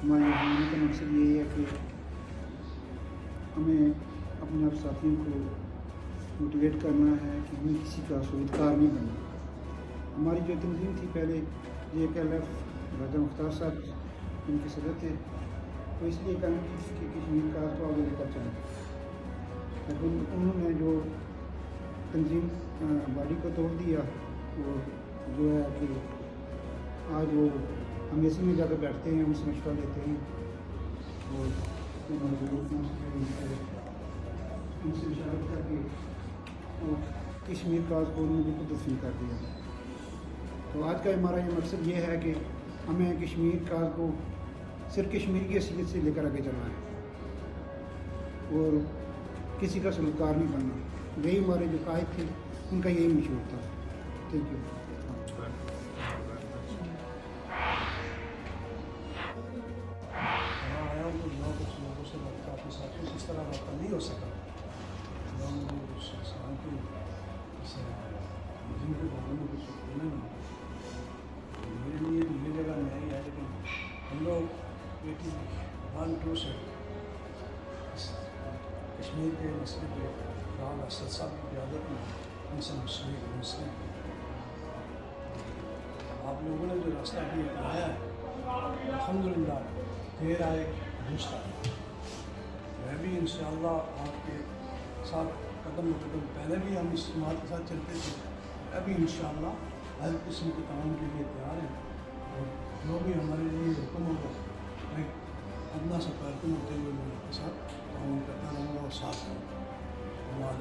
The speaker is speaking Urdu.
ہمارے یہاں آنے کا مقصد یہی ہے کہ ہمیں اپنے آپ ساتھیوں کو موٹیویٹ کرنا ہے کہ ہمیں کسی کا سودکار نہیں بننا. ہماری جو تنظیم تھی پہلے JKLF راجہ مختار صاحب ان کے صدر تھے، تو اس لیے کہنا کہ کشمیر کا کو آگے لے کر چلیں. لیکن انہوں نے جو تنظیم باڈی کو توڑ دیا، وہ جو ہے کہ آج وہ ہم اے سی میں جا کر بیٹھتے ہیں، ان سے مشورہ لیتے ہیں اور ان سے مشاورت کر کے وہ کشمیر کاز کو انہوں نے بالکل تدفین کر دیا. تو آج کا ہمارا یہ مقصد یہ ہے کہ ہمیں کشمیر کاز کو صرف کشمیر کی حیثیت سے لے کر آگے چلنا ہے اور کسی کا سلوکار نہیں بننا. یہی ہمارے جو قائد تھے ان کا یہی مشہور تھا. Thank you. لوگوں سے کافی ساتھیوں سے اس طرح رابطہ نہیں ہو سکا. اس انسان کی جن کے بارے میں کچھ بولنا نہیں. میرے لیے یہ جگہ نہیں ہے، لیکن ہم لوگ 81 سے کشمیر کے مسئلے پہ رانا اسد صاحب کی قیادت میں ان سے مسلم آپ لوگوں نے جو راستہ بھی اپنایا ہے، الحمدللہ دیر آئے درست آئے. میں بھی انشاءاللہ آپ کے ساتھ قدم بقدم، پہلے بھی ہم اس جماعت کے ساتھ چلتے تھے، میں بھی انشاءاللہ ہر قسم کے تعاون کے لیے تیار ہیں. اور جو بھی ہمارے لیے حکم ہوگا، میں اپنا سا کارکن ہوتے ہوئے میں آپ کے ساتھ تعاون کرتا رہوں گا اور ساتھ رہوں گا.